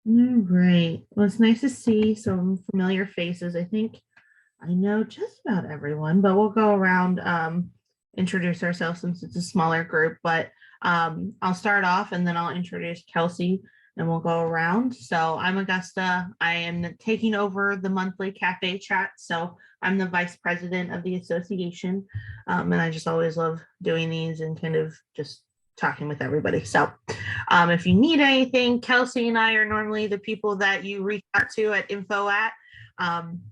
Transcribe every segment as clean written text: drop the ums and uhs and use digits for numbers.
All right. Well, it's nice to see some familiar faces. I think I know just about everyone, but we'll go around, introduce ourselves since it's a smaller group. But I'll start off and then I'll introduce Kelsey and we'll go around. So I'm Augusta. I am taking over the monthly cafe chat. So I'm the vice president of the association. And I just always love doing these and kind of just talking with everybody. So if you need anything, Kelsey and I are normally the people that you reach out to at info at. Um,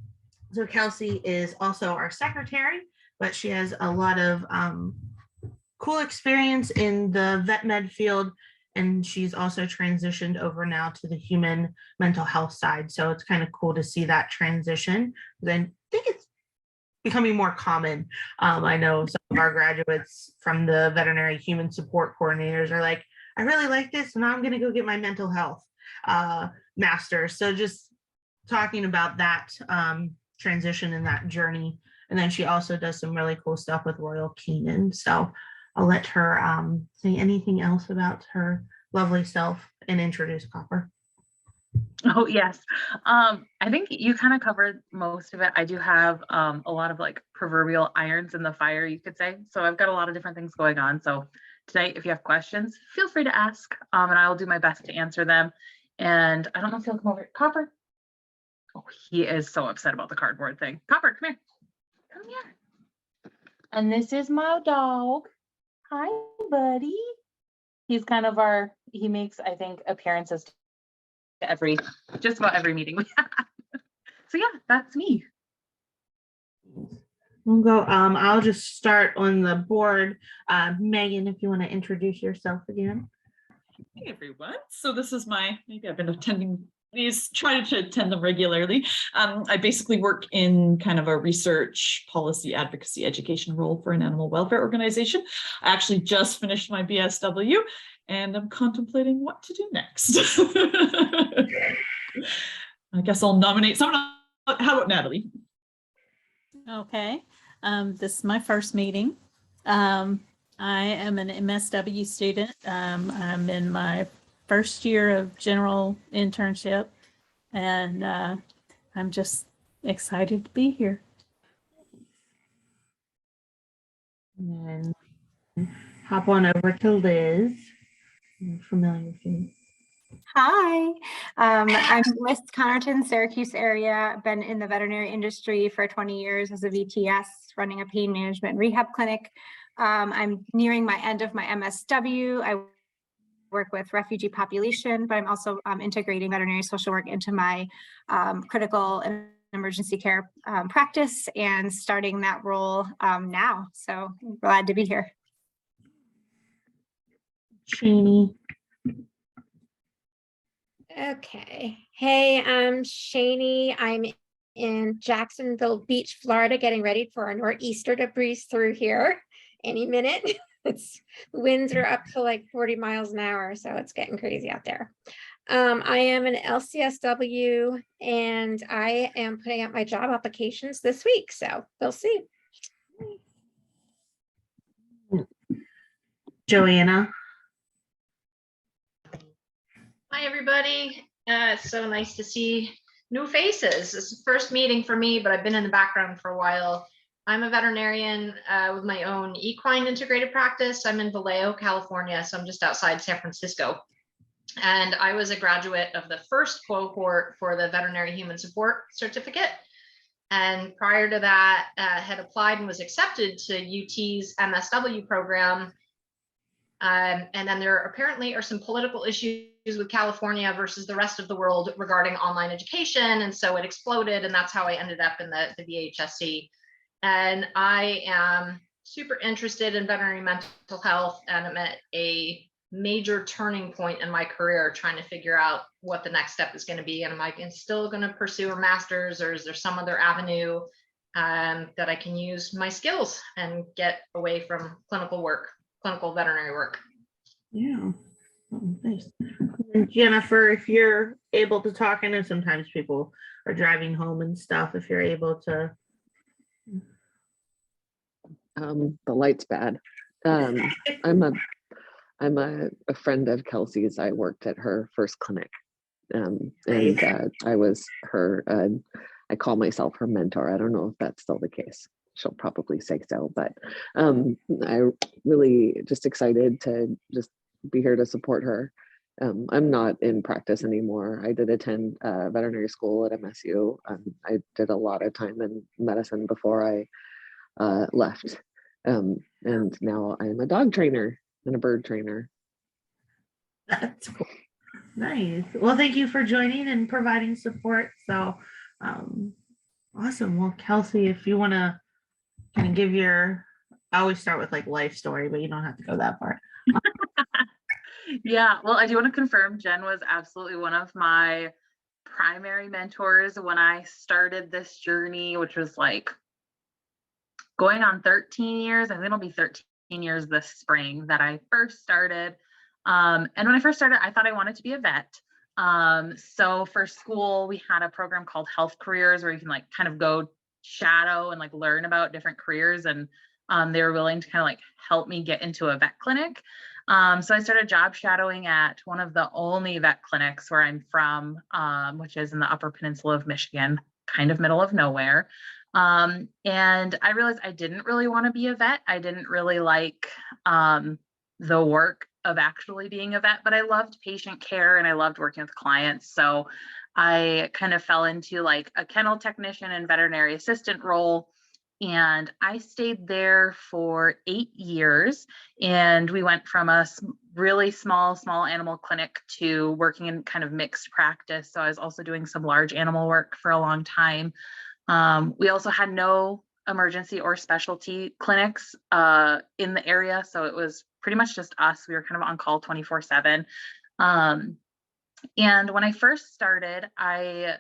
so Kelsey is also our secretary, but she has a lot of cool experience in the vet med field. And she's also transitioned over now to the human mental health side. So it's kind of cool to see that transition. Then I think it's becoming more common. I know some of our graduates from the veterinary human support coordinators are like, I really like this, and now I'm going to go get my mental health master. So just talking about that transition and that journey. And then she also does some really cool stuff with Royal Canin. So I'll let her say anything else about her lovely self and introduce Copper. Oh, yes. I think you kind of covered most of it. I do have a lot of like proverbial irons in the fire, you could say. So I've got a lot of different things going on. So tonight, if you have questions, feel free to ask, and I'll do my best to answer them. And I don't know if he'll come over. Copper. Oh, he is so upset about the cardboard thing. Copper, come here. Come here. And this is my dog. Hi, buddy. He's kind of he makes, I think, appearances to just about every meeting we have. So yeah, that's me. We'll go. I'll just start on the board. Megan, if you want to introduce yourself again. Hey everyone. So this is maybe I've been attending these, trying to attend them regularly. I basically work in kind of a research, policy, advocacy, education role for an animal welfare organization. I actually just finished my BSW and I'm contemplating what to do next. I guess I'll nominate someone. How about Natalie? Okay. This is my first meeting. I am an MSW student. I'm in my first year of general internship, and I'm just excited to be here. And hop on over to Liz. Familiar face. Hi, I'm Liz Connerton, Syracuse area. I've been in the veterinary industry for 20 years as a VTS, running a pain management rehab clinic. I'm nearing my end of my MSW. I work with refugee population, but I'm also integrating veterinary social work into my critical and emergency care practice and starting that role now. So I'm glad to be here. Shani. Okay. Hey, I'm Shani. I'm in Jacksonville Beach, Florida, getting ready for a nor'easter to breeze through here any minute. Winds are up to like 40 miles an hour, so it's getting crazy out there. I am an LCSW and I am putting out my job applications this week, so we'll see. Joanna. Hi, everybody. It's so nice to see new faces. This is the first meeting for me, but I've been in the background for a while. I'm a veterinarian with my own equine integrated practice. I'm in Vallejo, California, so I'm just outside San Francisco. And I was a graduate of the first cohort for the veterinary human support certificate. And prior to that, had applied and was accepted to UT's MSW program. And then there apparently are some political issues with California versus the rest of the world regarding online education. And so it exploded, and that's how I ended up in the VHSC. And I am super interested in veterinary mental health, and I'm at a major turning point in my career trying to figure out what the next step is going to be. And am I still going to pursue a master's, or is there some other avenue that I can use my skills and get away from clinical veterinary work? Yeah. Oh, nice. And Jennifer, if you're able to talk, I know sometimes people are driving home and stuff. If you're able to. The light's bad. I'm a friend of Kelsey's. I worked at her first clinic I was her, I call myself her mentor. I don't know if that's still the case. She'll probably say so, but I really just excited to just be here to support her. I'm not in practice anymore. I did attend veterinary school at MSU. I did a lot of time in medicine before I left. And now I'm a dog trainer and a bird trainer. That's cool. Nice. Well, thank you for joining and providing support. So awesome. Well, Kelsey, if you want to kind of give your, I always start with like life story, but you don't have to go that far. Yeah, well, I do want to confirm Jen was absolutely one of my primary mentors when I started this journey, which was like going on 13 years. I think it'll be 13 years this spring that I first started. And when I first started, I thought I wanted to be a vet. So for school, we had a program called Health Careers where you can like kind of go shadow and like learn about different careers. And they were willing to kind of like help me get into a vet clinic. So I started job shadowing at one of the only vet clinics where I'm from, which is in the Upper Peninsula of Michigan, kind of middle of nowhere. And I realized I didn't really want to be a vet. I didn't really like the work of actually being a vet, but I loved patient care and I loved working with clients. So I kind of fell into like a kennel technician and veterinary assistant role. And I stayed there for 8 years. And we went from a really small animal clinic to working in kind of mixed practice. So I was also doing some large animal work for a long time. We also had no emergency or specialty clinics in the area. So it was pretty much just us. We were kind of on call 24/7. And when I first started, I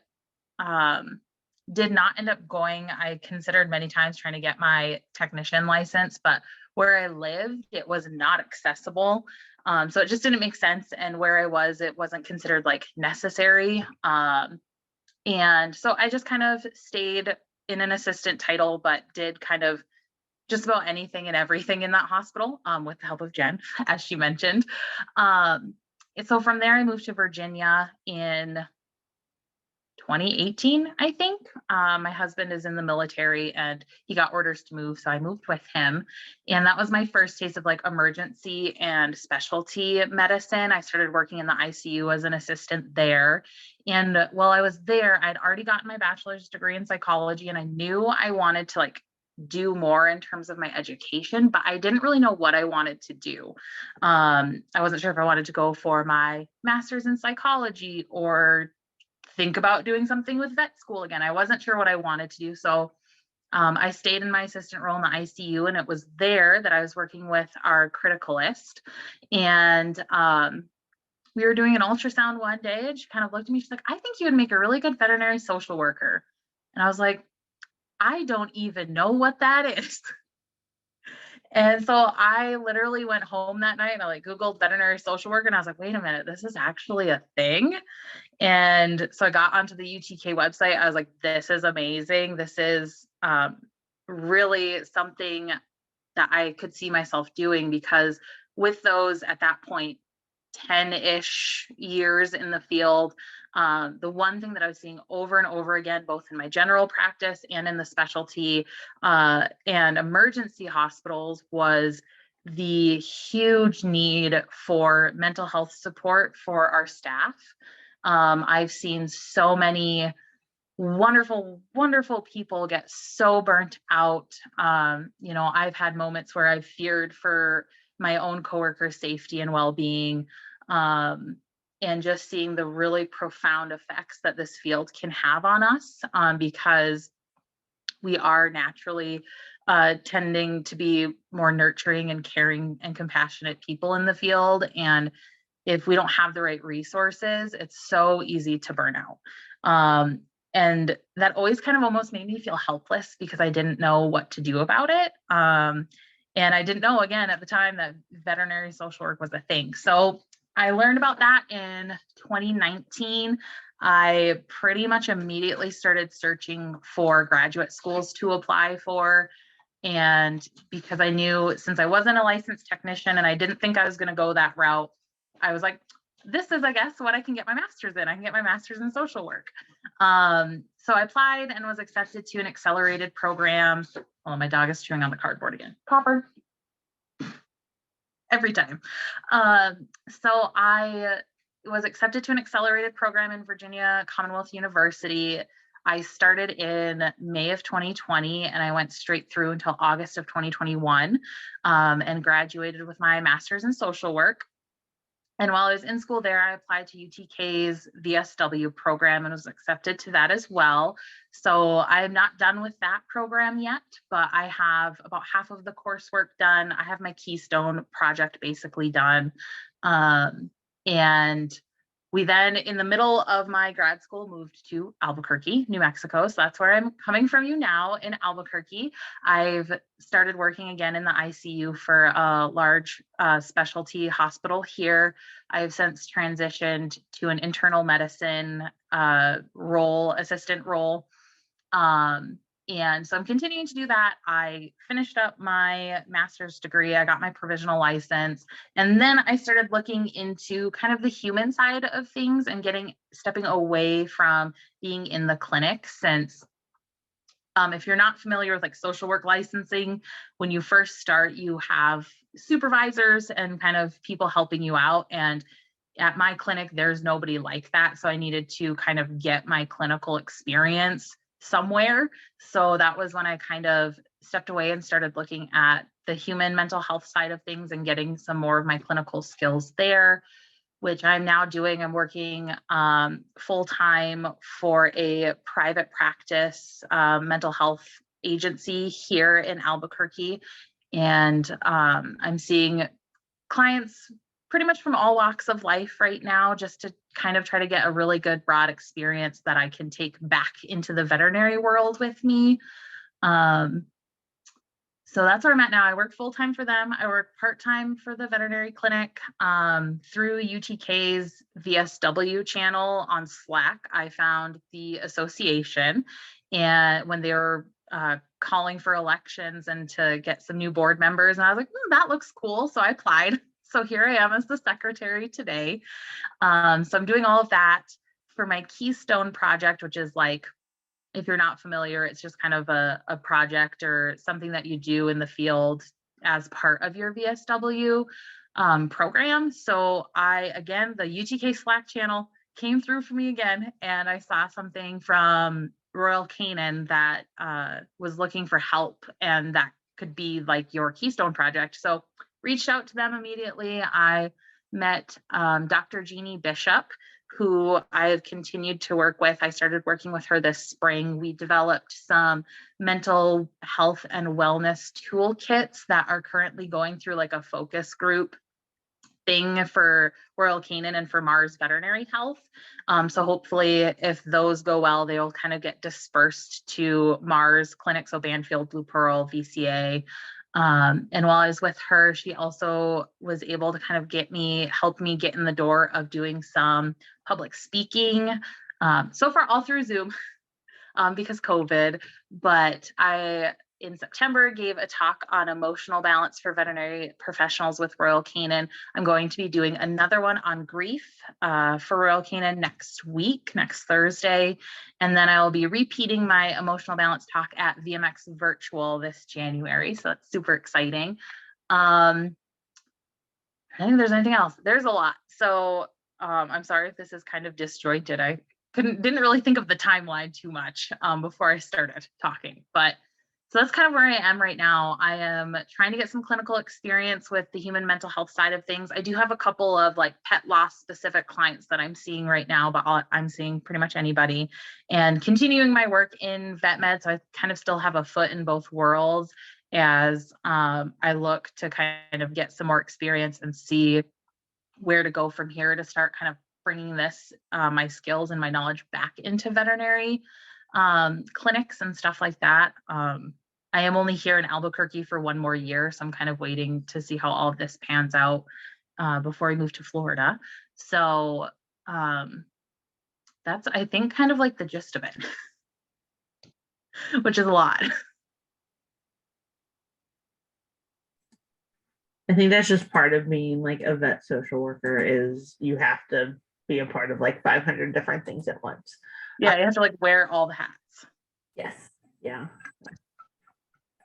did not end up going. I considered many times trying to get my technician license, but where I lived, it was not accessible. So it just didn't make sense. And where I was, it wasn't considered like necessary. And so I just kind of stayed in an assistant title, but did kind of just about anything and everything in that hospital with the help of Jen, as she mentioned. So from there, I moved to Virginia in 2018, I think. My husband is in the military and he got orders to move, so I moved with him. And that was my first taste of like emergency and specialty medicine. I started working in the ICU as an assistant there. And while I was there, I'd already gotten my bachelor's degree in psychology and I knew I wanted to like do more in terms of my education, but I didn't really know what I wanted to do. I wasn't sure if I wanted to go for my master's in psychology or think about doing something with vet school again. I wasn't sure what I wanted to do. So I stayed in my assistant role in the ICU, and it was there that I was working with our criticalist. And we were doing an ultrasound one day, and she kind of looked at me. She's like, I think you would make a really good veterinary social worker. And I was like, I don't even know what that is. And so I literally went home that night and I like Googled veterinary social worker and I was like, wait a minute, this is actually a thing. And so I got onto the UTK website. I was like, this is amazing. This is really something that I could see myself doing, because with those at that point, 10-ish years in the field, the one thing that I was seeing over and over again, both in my general practice and in the specialty and emergency hospitals, was the huge need for mental health support for our staff. I've seen so many wonderful people get so burnt out. I've had moments where I've feared for my own coworkers' safety and well-being, and just seeing the really profound effects that this field can have on us, because we are naturally tending to be more nurturing and caring and compassionate people in the field. And if we don't have the right resources, it's so easy to burn out. And that always kind of almost made me feel helpless because I didn't know what to do about it. And I didn't know, again, at the time, that veterinary social work was a thing. So I learned about that in 2019. I pretty much immediately started searching for graduate schools to apply for. And because I knew, since I wasn't a licensed technician and I didn't think I was going to go that route, I was like, this is, I guess, what I can get my master's in. I can get my master's in social work. So I applied and was accepted to an accelerated program. Oh, my dog is chewing on the cardboard again. Copper. Every time. So I was accepted to an accelerated program in Virginia Commonwealth University. I started in May of 2020 and I went straight through until August of 2021 and graduated with my master's in social work. And while I was in school there, I applied to UTK's VSW program and was accepted to that as well. So I'm not done with that program yet, but I have about half of the coursework done. I have my Keystone project basically done. And we then, in the middle of my grad school, moved to Albuquerque, New Mexico. So that's where I'm coming from you now, in Albuquerque. I've started working again in the ICU for a large specialty hospital here. I've since transitioned to an internal medicine assistant role. And so I'm continuing to do that. I finished up my master's degree. I got my provisional license. And then I started looking into kind of the human side of things and stepping away from being in the clinic, since if you're not familiar with like social work licensing, when you first start, you have supervisors and kind of people helping you out. And at my clinic, there's nobody like that. So I needed to kind of get my clinical experience somewhere. So that was when I kind of stepped away and started looking at the human mental health side of things and getting some more of my clinical skills there, which I'm now doing. I'm working full-time for a private practice mental health agency here in Albuquerque. And I'm seeing clients pretty much from all walks of life right now, just to kind of try to get a really good broad experience that I can take back into the veterinary world with me. So that's where I'm at now. I work full-time for them. I work part-time for the veterinary clinic through UTK's VSW channel on Slack. I found the association, and when they were calling for elections and to get some new board members, and I was like, that looks cool. So I applied. So here I am as the secretary today. So I'm doing all of that for my Keystone project, which is like, if you're not familiar, it's just kind of a project or something that you do in the field as part of your VSW program. So again, the UTK Slack channel came through for me again, and I saw something from Royal Canin that was looking for help, and that could be like your Keystone project. So reached out to them immediately. I met Dr. Jeannie Bishop, who I have continued to work with. I started working with her this spring. We developed some mental health and wellness toolkits that are currently going through like a focus group thing for Royal Canin and for Mars Veterinary Health. So hopefully if those go well, they'll kind of get dispersed to Mars clinics, so Banfield, Blue Pearl, VCA. And while I was with her, she also was able to kind of help me get in the door of doing some public speaking. So far all through Zoom because COVID, but in September gave a talk on emotional balance for veterinary professionals with Royal Canin. I'm going to be doing another one on grief for Royal Canin next Thursday. And then I will be repeating my emotional balance talk at VMX Virtual this January. So that's super exciting. I don't think there's anything else. There's a lot. So I'm sorry if this is kind of disjointed. I didn't really think of the timeline too much before I started talking, but so that's kind of where I am right now. I am trying to get some clinical experience with the human mental health side of things. I do have a couple of like pet loss specific clients that I'm seeing right now, but I'm seeing pretty much anybody, and continuing my work in vet med. So I kind of still have a foot in both worlds as I look to kind of get some more experience and see where to go from here to start kind of bringing my skills and my knowledge back into veterinary clinics and stuff like that. I am only here in Albuquerque for one more year, so I'm kind of waiting to see how all of this pans out before I move to Florida. So that's, I think, kind of like the gist of it, which is a lot. I think that's just part of being like a vet social worker is you have to be a part of like 500 different things at once. Yeah, you have to like wear all the hats. Yes. Yeah.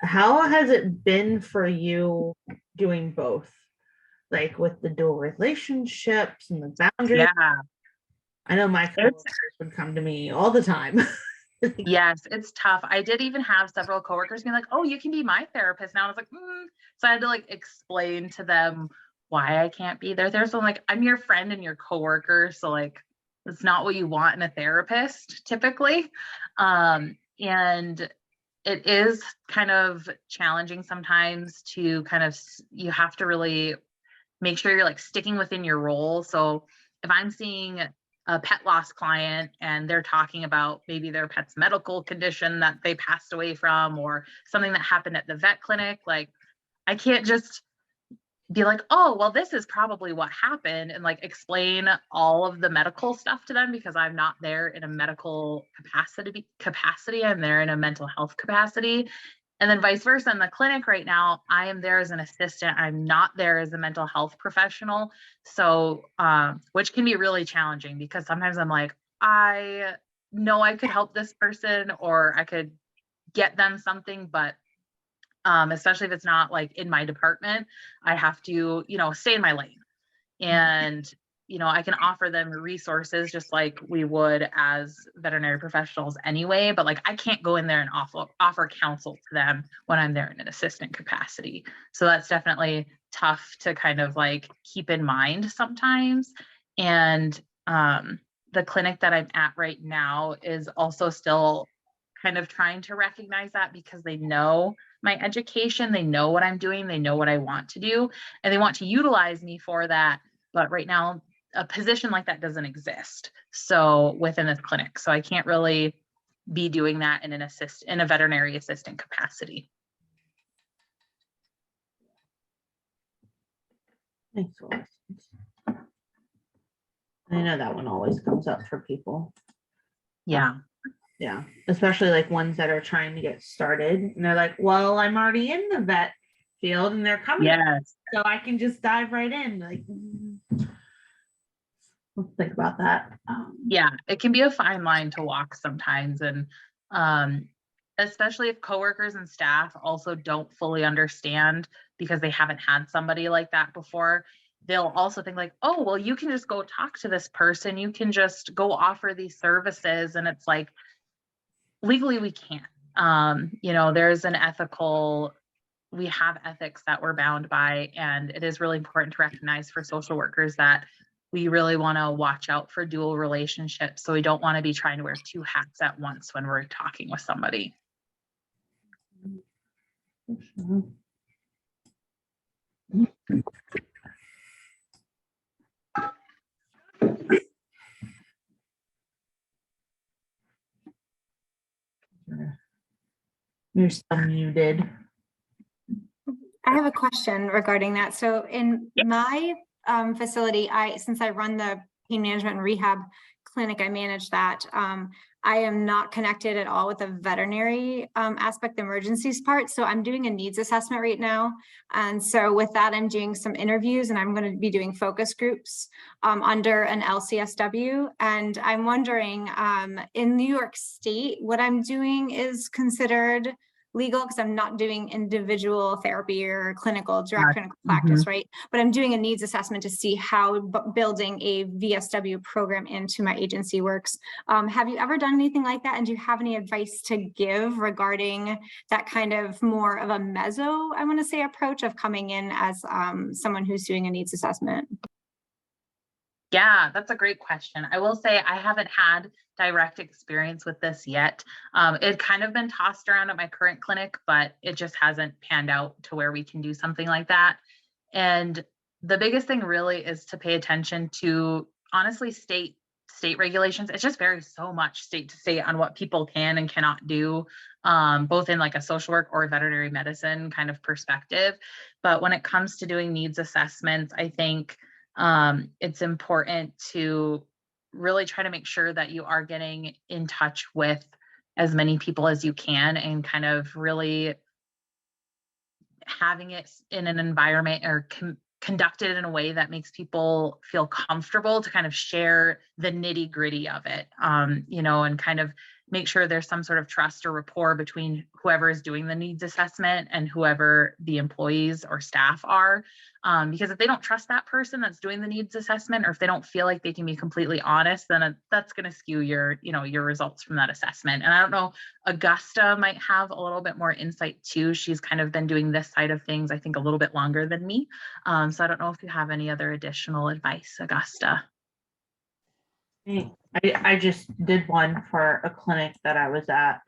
How has it been for you doing both? Like with the dual relationships and the boundaries? Yeah, I know my it's coworkers would come to me all the time. yes, it's tough. I did even have several coworkers being like, "Oh, you can be my therapist now." I was like, so I had to like explain to them why I can't be their therapist. I'm like, I'm your friend and your coworker, so like, it's not what you want in a therapist typically. And it is kind of challenging sometimes to kind of you have to really make sure you're like sticking within your role. So if I'm seeing a pet loss client and they're talking about maybe their pet's medical condition that they passed away from or something that happened at the vet clinic, like I can't just be like, oh, well, this is probably what happened and like explain all of the medical stuff to them because I'm not there in a medical capacity. I'm there in a mental health capacity. And then vice versa in the clinic right now, I am there as an assistant. I'm not there as a mental health professional. So, which can be really challenging because sometimes I'm like, I know I could help this person or I could get them something, but especially if it's not like in my department, I have to, stay in my lane. And, I can offer them resources just like we would as veterinary professionals anyway, but like I can't go in there and offer counsel to them when I'm there in an assistant capacity. So that's definitely tough to kind of like keep in mind sometimes. And the clinic that I'm at right now is also still kind of trying to recognize that because they know my education, they know what I'm doing, they know what I want to do, and they want to utilize me for that. But right now, a position like that doesn't exist. So within this clinic, so I can't really be doing that in a veterinary assistant capacity. Makes a lot of sense. I know that one always comes up for people. Yeah. Yeah, especially like ones that are trying to get started and they're like, well, I'm already in the vet field and they're coming, Yes. so I can just dive right in. Like, let's think about that. Yeah, it can be a fine line to walk sometimes. And especially if coworkers and staff also don't fully understand because they haven't had somebody like that before, they'll also think like, oh, well, you can just go talk to this person. You can just go offer these services. And it's like, legally we can't. There's we have ethics that we're bound by, and it is really important to recognize for social workers that we really want to watch out for dual relationships. So we don't want to be trying to wear two hats at once when we're talking with somebody. You're still muted. I have a question regarding that. So in my facility, since I run the pain management and rehab clinic, I manage that. I am not connected at all with the veterinary aspect, the emergencies part. So I'm doing a needs assessment right now. And so with that, I'm doing some interviews and I'm going to be doing focus groups under an LCSW. And I'm wondering, in New York State, what I'm doing is considered legal because I'm not doing individual therapy or direct clinical practice, right? But I'm doing a needs assessment to see how building a VSW program into my agency works. Have you ever done anything like that? And do you have any advice to give regarding that kind of more of a mezzo, I want to say, approach of coming in as someone who's doing a needs assessment? Yeah, that's a great question. I will say I haven't had direct experience with this yet. It's kind of been tossed around at my current clinic, but it just hasn't panned out to where we can do something like that. And the biggest thing really is to pay attention to, honestly, state regulations. It just varies so much state to state on what people can and cannot do, both in like a social work or veterinary medicine kind of perspective. But when it comes to doing needs assessments, I think it's important to really try to make sure that you are getting in touch with as many people as you can and kind of really having it in an environment or conducted in a way that makes people feel comfortable to kind of share the nitty gritty of it, you know, and kind of make sure there's some sort of trust or rapport between whoever is doing the needs assessment and whoever the employees or staff are. Because if they don't trust that person that's doing the needs assessment, or if they don't feel like they can be completely honest, then that's going to skew your, you know, your results from that assessment. And I don't know, Augusta might have a little bit more insight too. She's kind of been doing this side of things, I think, a little bit longer than me. So I don't know if you have any other additional advice, Augusta. I just did one for a clinic that I was at.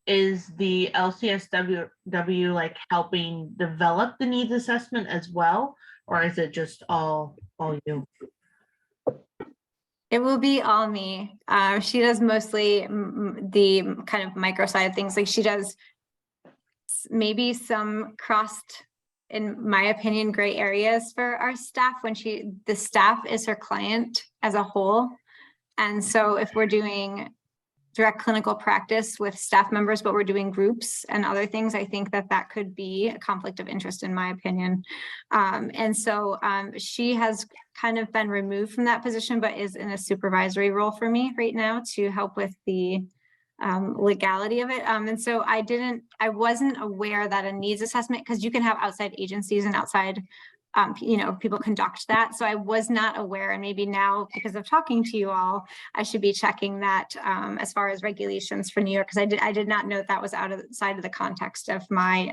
Is the LCSW like helping develop the needs assessment as well, or is it just all you? It will be all me. She does mostly the kind of micro side of things. Like she does maybe some crossed, in my opinion, gray areas for our staff when the staff is her client as a whole. And so if we're doing direct clinical practice with staff members, but we're doing groups and other things, I think that could be a conflict of interest in my opinion. And so she has kind of been removed from that position, but is in a supervisory role for me right now to help with the legality of it. And so I wasn't aware that a needs assessment, because you can have outside agencies and outside you know, people conduct that. So I was not aware, and maybe now because of talking to you all, I should be checking that as far as regulations for New York, because I did not know that was outside of the context of my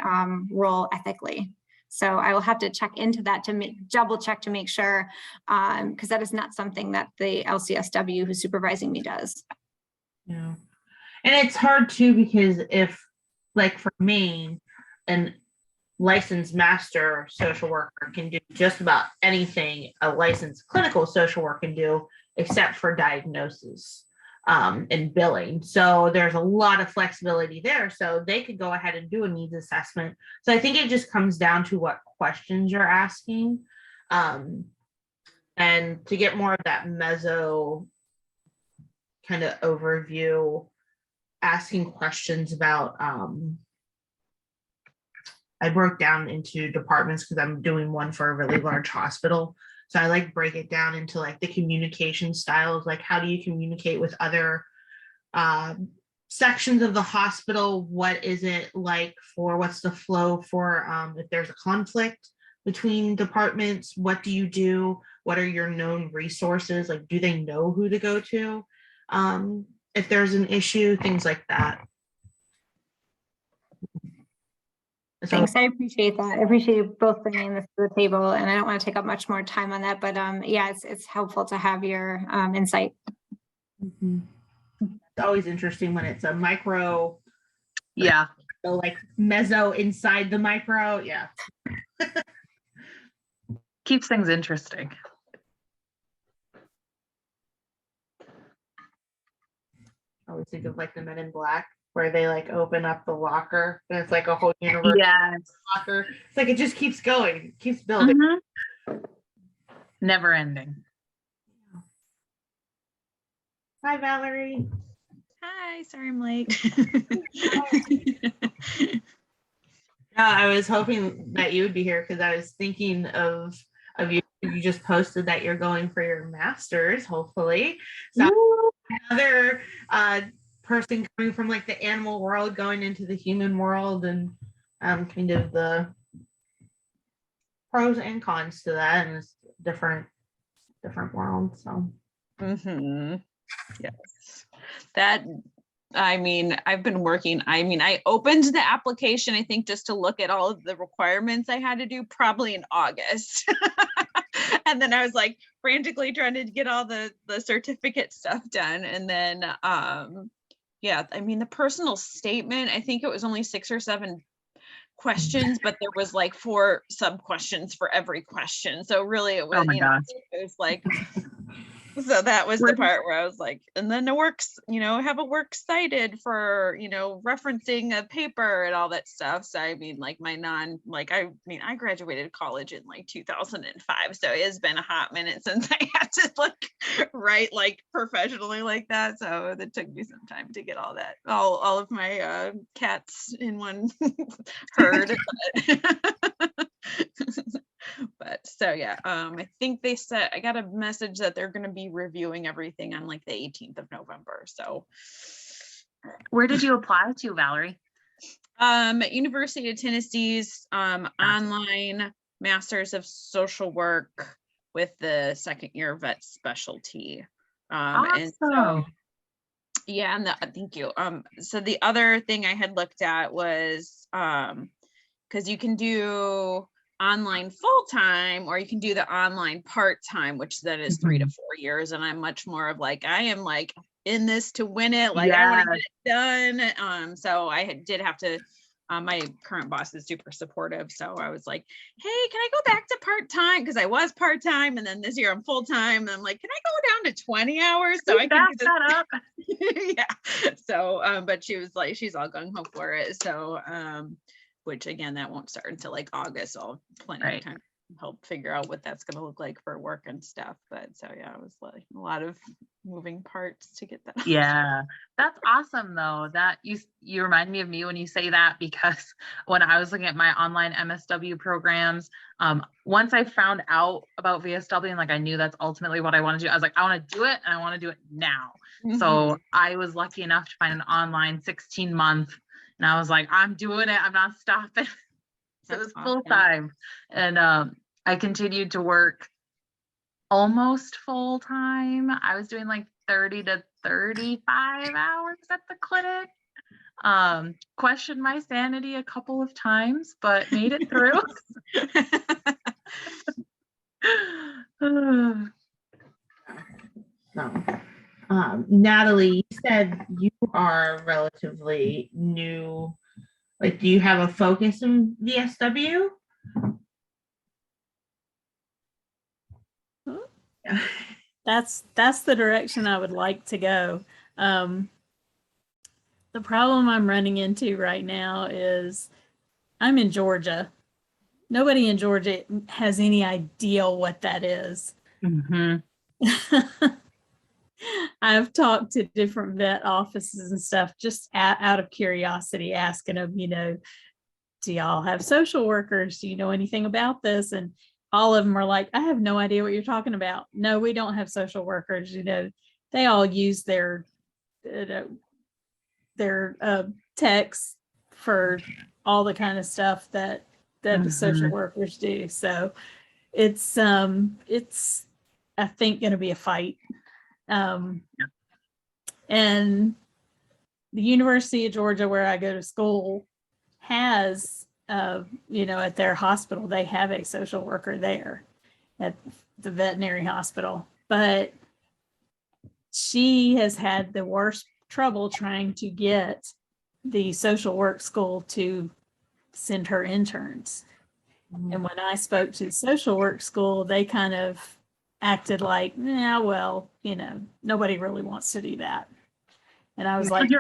role ethically. So I will have to check into that to double check to make sure, because that is not something that the LCSW who's supervising me does. Yeah. And it's hard too, because if, like for me, an licensed master social worker can do just about anything a licensed clinical social worker can do, except for diagnosis and billing. So there's a lot of flexibility there. So they could go ahead and do a needs assessment. So I think it just comes down to what questions you're asking. And to get more of that meso kind of overview, asking questions about I broke down into departments because I'm doing one for a really large hospital. So I like break it down into like the communication styles, like how do you communicate with other sections of the hospital? What is it like for, what's the flow for if there's a conflict between departments? What do you do? What are your known resources? Like, do they know who to go to if there's an issue? Things like that. Thanks, I appreciate that. I appreciate you both bringing this to the table, and I don't want to take up much more time on that, but yeah, it's helpful to have your insight. Mm-hmm. It's always interesting when it's a micro. Yeah. So like meso inside the micro. Yeah. Keeps things interesting. I always think of like the Men in Black, where they like open up the locker and it's like a whole universe. Yes. Locker. It's like it just keeps going, it keeps building. Mm-hmm. Never ending. Hi, Valerie. Hi, sorry I'm late. I was hoping that you would be here because I was thinking of you. You just posted that you're going for your master's, hopefully. So another person coming from like the animal world going into the human world, and kind of the pros and cons to that, and it's different world. So yes, that, I mean, I've been working, I opened the application, I think, just to look at all of the requirements I had to do probably in August. And then I was like frantically trying to get all the certificate stuff done. And then, yeah, I mean, the personal statement, I think it was only 6 or 7 questions, but there was like 4 sub questions for every question. So really it was, Oh my gosh. it was like So that was the Where- part where I was like, and then the works, have a work cited for, referencing a paper and all that stuff. So I mean, like I graduated college in like 2005. So it has been a hot minute since I had to write like professionally like that. So it took me some time to get all that, all of my cats in one herd. But so yeah, I think they said, I got a message that they're going to be reviewing everything on like the 18th of November. So Where did you apply to, Valerie? University of Tennessee's online Masters of Social Work with the second year vet specialty. And so Awesome. yeah, and thank you. So the other thing I had looked at was because you can do online full-time or you can do the online part-time, which then is 3 to 4 years. And I'm much more of like, I am like in this to win it. Like I want to get it done. So I did have to, my current boss is super supportive. So I was like, hey, can I go back to part-time? Because I was part-time and then this year I'm full-time. And I'm like, can I go down to 20 hours? So I can do this? That up. Yeah. So, but she was like, she's all gung-ho for it. So, which again, that won't start until like August. So I'll have plenty of time to help figure out what that's going to look like for work and stuff. But so yeah, it was like a lot of moving parts to get that. Yeah, that's awesome though. That you remind me of me when you say that, because when I was looking at my online MSW programs, once I found out about VSW and like I knew that's ultimately what I want to do, I was like, I want to do it and I want to do it now. So I was lucky enough to find an online 16-month. And I was like, I'm doing it. I'm not stopping. So it was full time. And I continued to work almost full time. I was doing like 30 to 35 hours at the clinic. Questioned my sanity a couple of times, but made it through. So, Natalie, you said you are relatively new. Like, do you have a focus in VSW? That's the direction I would like to go. The problem I'm running into right now is I'm in Georgia. Nobody in Georgia has any idea what that is. I've talked to different vet offices and stuff just out of curiosity, asking them, do y'all have social workers? Do you know anything about this? And all of them are like, I have no idea what you're talking about. No, we don't have social workers. They all use their texts for all the kind of stuff that the social workers do. So it's I think going to be a fight. And the University of Georgia, where I go to school, has at their hospital, they have a social worker there at the veterinary hospital, but she has had the worst trouble trying to get the social work school to send her interns. And when I spoke to the social work school, they kind of acted like, yeah, well, nobody really wants to do that. And I was like,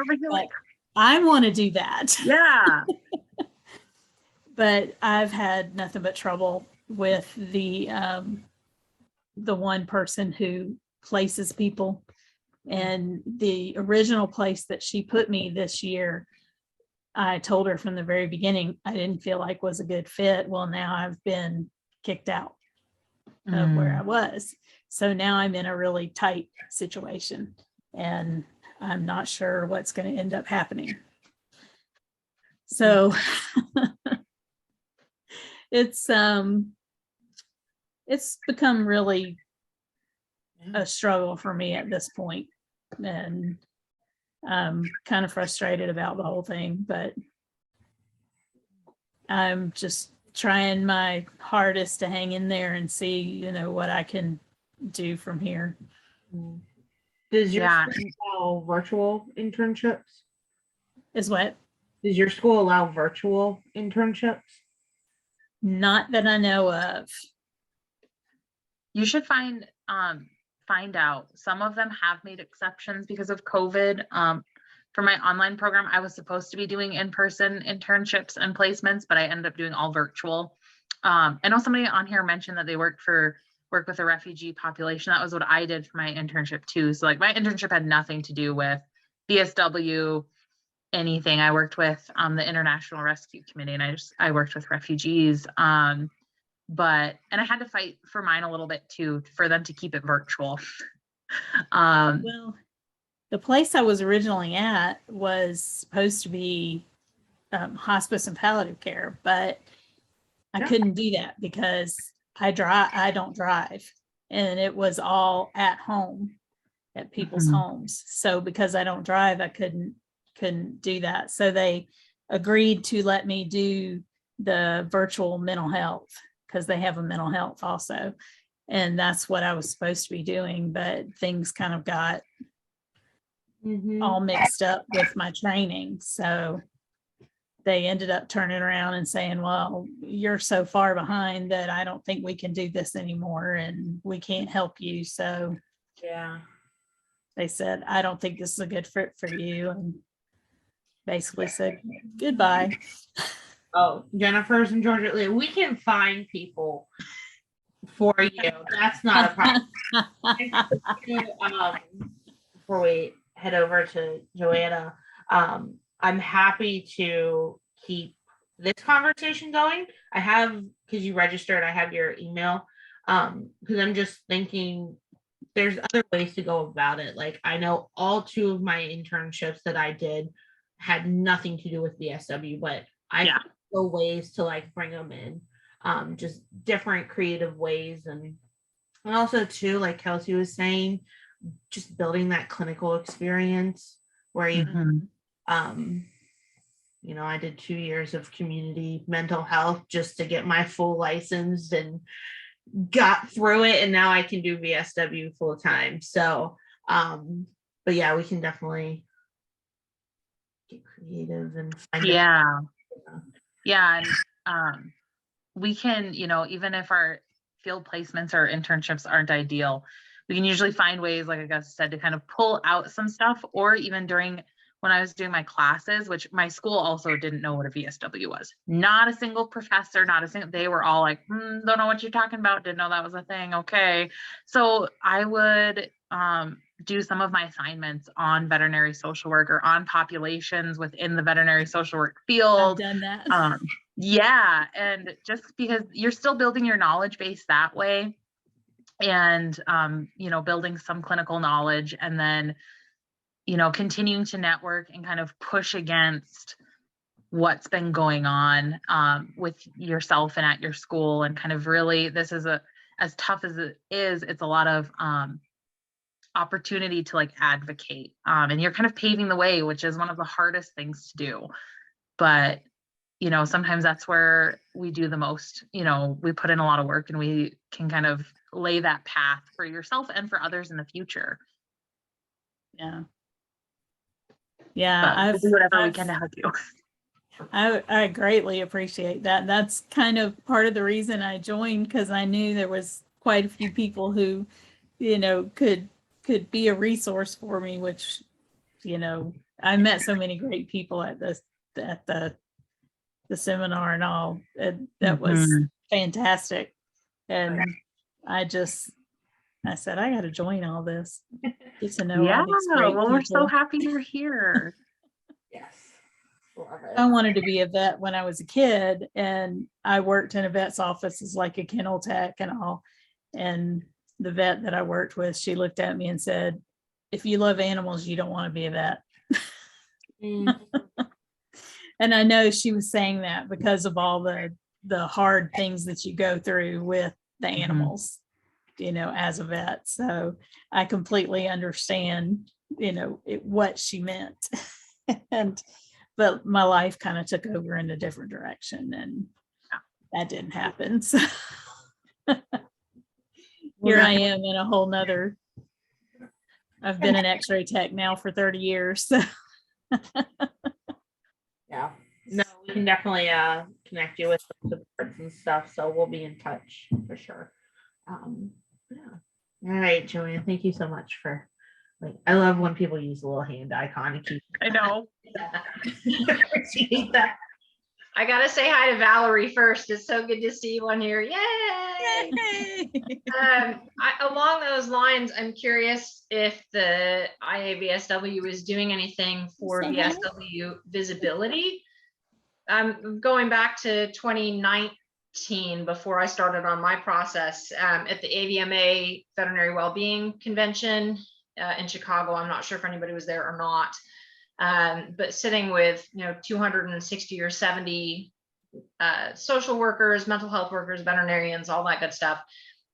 I want to do that. Yeah. But I've had nothing but trouble with the one person who places people. And the original place that she put me this year, I told her from the very beginning, I didn't feel like was a good fit. Well, now I've been kicked out of where I was. So now I'm in a really tight situation and I'm not sure what's going to end up happening. So it's become really a struggle for me at this point. And I'm kind of frustrated about the whole thing, but I'm just trying my hardest to hang in there and see, what I can do from here. Does your school allow virtual internships? Is what? Does your school allow virtual internships? Not that I know of. You should find find out. Some of them have made exceptions because of COVID. For my online program, I was supposed to be doing in-person internships and placements, but I ended up doing all virtual. I know somebody on here mentioned that they work with a refugee population. That was what I did for my internship too. So like my internship had nothing to do with VSW, anything. I worked with the International Rescue Committee, and I worked with refugees. And I had to fight for mine a little bit too, for them to keep it virtual. Well, the place I was originally at was supposed to be hospice and palliative care, but I couldn't do that because I don't drive, and it was all at home at people's homes. So because I don't drive, I couldn't do that. So they agreed to let me do the virtual mental health, because they have a mental health also. And that's what I was supposed to be doing, but things kind of got all mixed up with my training. So they ended up turning around and saying, well, you're so far behind that I don't think we can do this anymore, and we can't help you. So Yeah. they said, I don't think this is a good fit for you, and basically said goodbye. Oh, Jennifer's in Georgia. We can find people for you. That's not a problem. Before we head over to Joanna, I'm happy to keep this conversation going. I have, because you registered, I have your email. Because I'm just thinking there's other ways to go about it. Like, I know all 2 of my internships that I did had nothing to do with VSW, but I found ways to like bring them in, just different creative ways. And also too, like Kelsey was saying, just building that clinical experience where you, you know, I did 2 years of community mental health just to get my full license, and got through it, and now I can do VSW full time. So, but yeah, we can definitely get creative and find and we can, you know, even if our field placements or internships aren't ideal, we can usually find ways, like I guess said, to kind of pull out some stuff. Or even during when I was doing my classes, which my school also didn't know what a VSW was. Not a single professor, they were all like, don't know what you're talking about, didn't know that was a thing. Okay. So I would do some of my assignments on veterinary social work, or on populations within the veterinary social work field. I've done that. Yeah. And just because you're still building your knowledge base that way, and, you know, building some clinical knowledge, and then, you know, continuing to network and kind of push against what's been going on with yourself and at your school. And kind of really, this is as tough as it is, it's a lot of opportunity to like advocate. And you're kind of paving the way, which is one of the hardest things to do. But, you know, sometimes that's where we do the most, you know, we put in a lot of work, and we can kind of lay that path for yourself and for others in the future. Yeah. Yeah. We'll do whatever we can to help you. I greatly appreciate that. That's kind of part of the reason I joined, because I knew there was quite a few people who, you know, could be a resource for me, which, you know, I met so many great people at the seminar and all. That was fantastic. And I said, I got to join all this. Get to know all these great people. We're so happy you're here. Yes. Love it. I wanted to be a vet when I was a kid, and I worked in a vet's office as like a kennel tech and all. And the vet that I worked with, she looked at me and said, if you love animals, you don't want to be a vet. And I know she was saying that because of all the hard things that you go through with the animals, you know, as a vet. So I completely understand, you know, what she meant. But my life kind of took over in a different direction, and that didn't happen. So here I am in a whole nother, I've been an x-ray tech now for 30 years. So. Yeah. No, we can definitely connect you with some supports and stuff. So we'll be in touch for sure. Yeah. All right, Joanne, thank you so much for, like, I love when people use the little hand icon to keep. I know. Appreciate that. I gotta say hi to Valerie first. It's so good to see you on here. Yay! Along those lines, I'm curious if the IAVSW is doing anything for Say hi. VSW visibility. Going back to 2019, before I started on my process, at the AVMA Veterinary Wellbeing Convention in Chicago. I'm not sure if anybody was there or not, but sitting with 260 or 70 social workers, mental health workers, veterinarians, all that good stuff.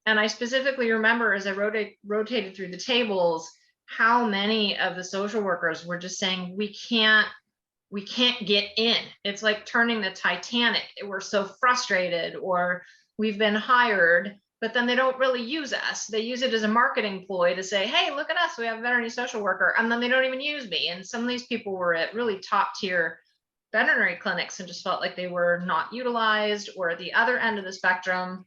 And I specifically remember as I rotated through the tables, how many of the social workers were just saying, we can't get in. It's like turning the Titanic. We're so frustrated, or we've been hired, but then they don't really use us. They use it as a marketing ploy to say, hey, look at us, we have a veterinary social worker, and then they don't even use me. And some of these people were at really top tier veterinary clinics and just felt like they were not utilized, or at the other end of the spectrum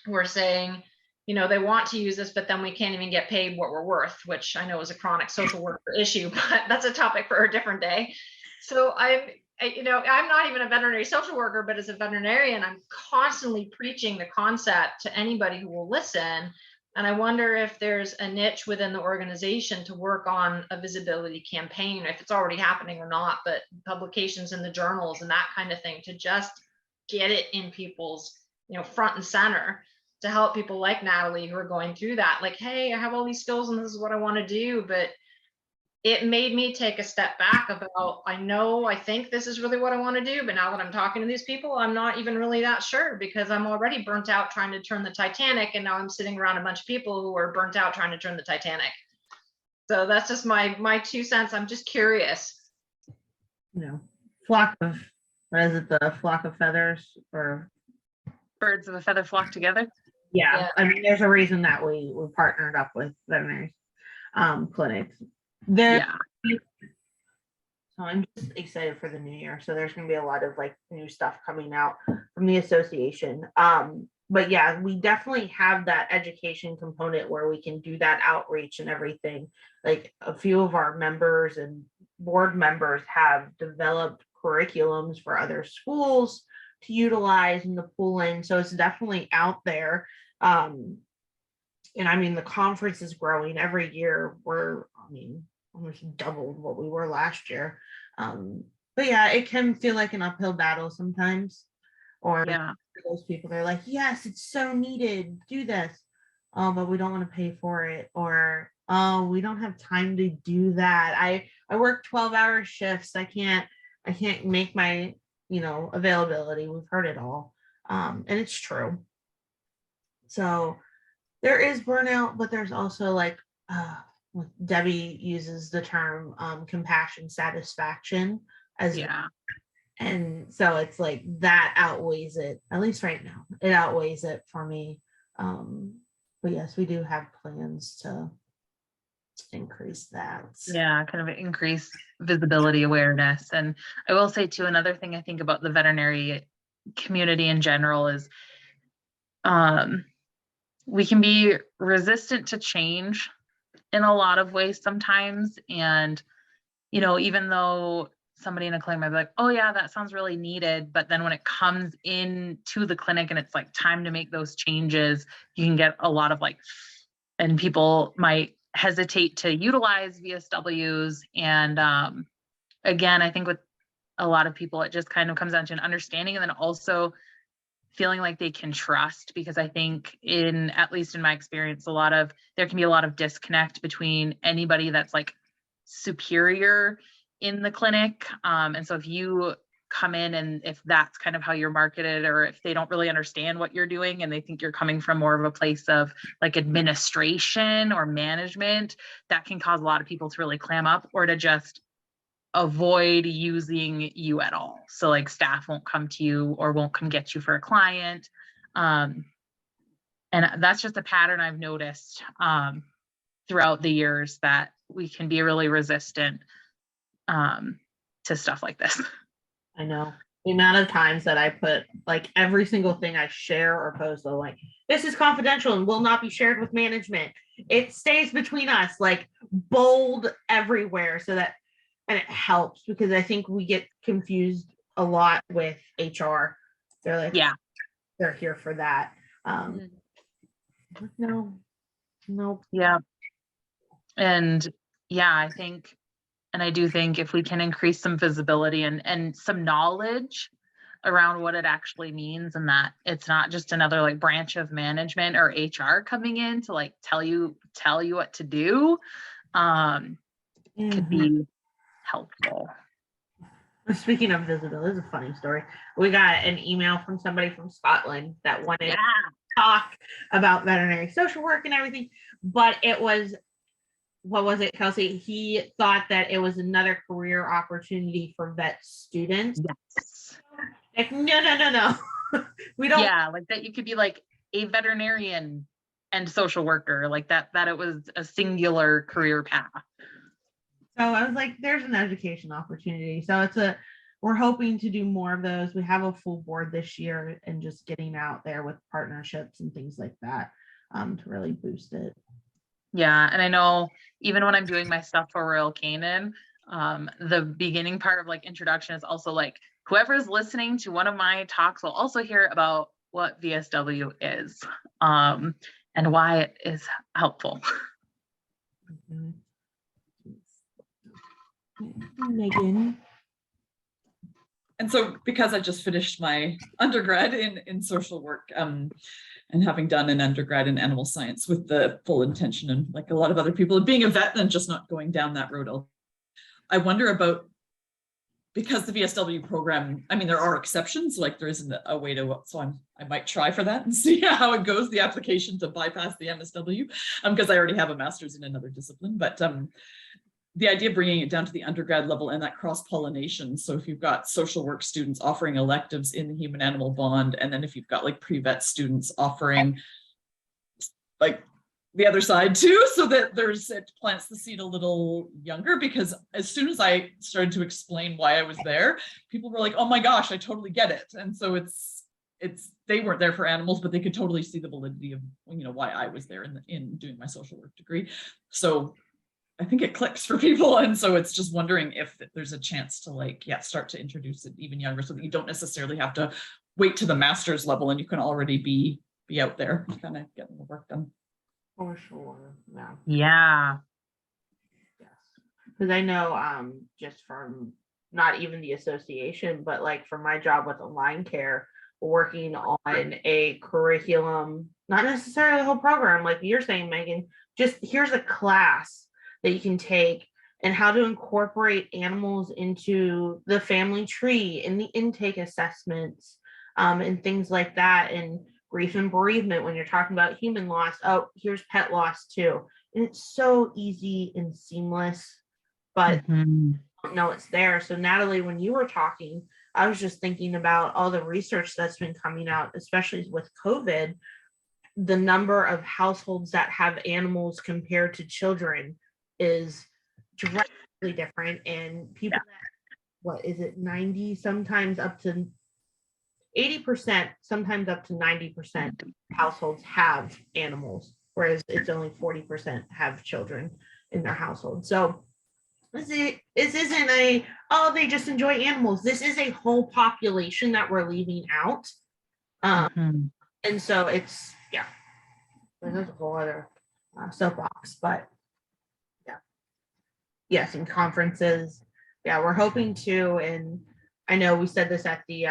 were saying, they want to use us, but then we can't even get paid what we're worth, which I know is a chronic social worker issue, but that's a topic for a different day. So I'm not even a veterinary social worker, but as a veterinarian, I'm constantly preaching the concept to anybody who will listen. And I wonder if there's a niche within the organization to work on a visibility campaign, if it's already happening or not, but publications in the journals and that kind of thing, to just get it in people's, front and center, to help people like Natalie who are going through that. Like, hey, I have all these skills and this is what I want to do, but it made me take a step back about, I think this is really what I want to do, but now that I'm talking to these people, I'm not even really that sure, because I'm already burnt out trying to turn the Titanic, and now I'm sitting around a bunch of people who are burnt out trying to turn the Titanic. So that's just my 2 cents. I'm just curious. Flock of, what is it, the flock of feathers, or Birds of a feather flock together. yeah. I mean, there's a reason that we partnered up with veterinary clinics. So I'm just excited for the new year. So there's going to be a lot of like new stuff coming out from the association. But yeah, we definitely have that education component where we can do that outreach and everything. Like a few of our members and board members have developed curriculums for other schools to utilize in the pooling. So it's definitely out there. And I mean, the conference is growing every year. Almost doubled what we were last year. But yeah, it can feel like an uphill battle sometimes. Or those people, they're like, yes, it's so needed, do this. Oh, but we don't want to pay for it. Or, oh, we don't have time to do that. I work 12-hour shifts. I can't make my, availability. We've heard it all. And it's true. So there is burnout, but there's also like, Debbie uses the term compassion satisfaction as and so it's like that outweighs it, at least right now. It outweighs it for me. But yes, we do have plans to increase that. Kind of increase visibility, awareness. And I will say too, another thing I think about the veterinary community in general is we can be resistant to change in a lot of ways sometimes. And, even though somebody in a clinic might be like, oh yeah, that sounds really needed. But then when it comes in to the clinic and it's like time to make those changes, you can get a lot of and people might hesitate to utilize VSWs. And again, I think with a lot of people, it just kind of comes down to an understanding, and then also feeling like they can trust, because I think at least in my experience, there can be a lot of disconnect between anybody that's like superior in the clinic. And so if you come in and if that's kind of how you're marketed, or if they don't really understand what you're doing and they think you're coming from more of a place of like administration or management, that can cause a lot of people to really clam up or to just avoid using you at all. So like staff won't come to you or won't come get you for a client. And that's just a pattern I've noticed throughout the years, that we can be really resistant to stuff like this. I know. the amount of times that I put like every single thing I share or post, I'm like, this is confidential and will not be shared with management. It stays between us, like bold everywhere, so that, and it helps because I think we get confused a lot with HR. They're like, Yeah. they're here for that. No, no. Yeah. And yeah, I think, and I do think if we can increase some visibility and some knowledge around what it actually means, and that it's not just another like branch of management or HR coming in to like tell you what to do, could be helpful. Speaking of visibility, this is a funny story. We got an email from somebody from Scotland that wanted to talk about veterinary social work and everything, but it was, what was it, Kelsey? He thought that it was another career opportunity for vet students. Yes. Like, no. We don't. Yeah, like that you could be like a veterinarian and social worker, like that it was a singular career path. So I was like, there's an education opportunity. So we're hoping to do more of those. We have a full board this year and just getting out there with partnerships and things like that to really boost it. Yeah, and I know even when I'm doing my stuff for Royal Canin, the beginning part of like introduction is also like, whoever's listening to one of my talks will also hear about what VSW is, and why it is helpful. Megan. And so because I just finished my undergrad in social work, and having done an undergrad in animal science with the full intention, and like a lot of other people, of being a vet and just not going down that road, I wonder about, because the VSW program, I mean, there are exceptions, like there isn't a way to, so I might try for that and see how it goes, the application to bypass the MSW, because I already have a master's in another discipline, but the idea of bringing it down to the undergrad level and that cross-pollination. So if you've got social work students offering electives in the human animal bond, and then if you've got like pre-vet students offering like the other side too, so that it plants the seed a little younger, because as soon as I started to explain why I was there, people were like, oh my gosh, I totally get it. And so it's they weren't there for animals, but they could totally see the validity of, you know, why I was there in doing my social work degree. So I think it clicks for people. And so it's just wondering if there's a chance to like, yeah, start to introduce it even younger, so that you don't necessarily have to wait to the master's level and you can already be out there kind of getting the work done. For sure. Yeah. Yeah. Yes. Because I know just from not even the association, but like for my job with Align Care, working on a curriculum, not necessarily the whole program, like you're saying, Megan, just here's a class that you can take and how to incorporate animals into the family tree and the intake assessments and things like that, and grief and bereavement when you're talking about human loss. Oh, here's pet loss too. And it's so easy and seamless, but no, it's there. So Natalie, when you were talking, I was just thinking about all the research that's been coming out, especially with COVID, the number of households that have animals compared to children is drastically different. And people that, what is it, 90, sometimes up to 80%, sometimes up to 90% households have animals, whereas it's only 40% have children in their household. So this isn't a, oh, they just enjoy animals. This is a whole population that we're leaving out. And so it's, yeah, there's a whole other soapbox, but yeah. Yes, in conferences. Yeah, we're hoping to, and I know we said this at the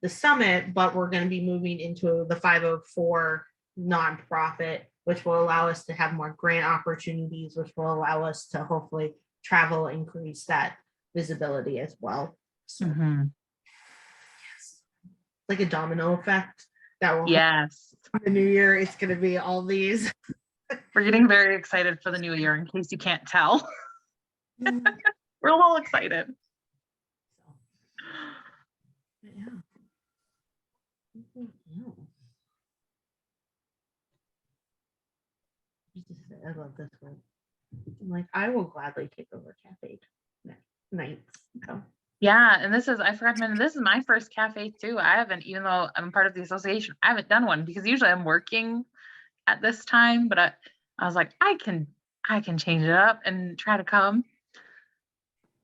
summit, but we're going to be moving into the 504 nonprofit, which will allow us to have more grant opportunities, which will allow us to hopefully travel, increase that visibility as well. So yes, like a domino effect that will, yes, the new year, it's going to be all these. we're getting very excited for the new year, in case you can't tell. We're a little excited. Yeah. I love this one. I'm like, I will gladly take over cafe nights. So Yeah, and I forgot to mention, this is my first cafe too. I haven't, even though I'm part of the association, I haven't done one because usually I'm working at this time, but I was like, I can change it up and try to come.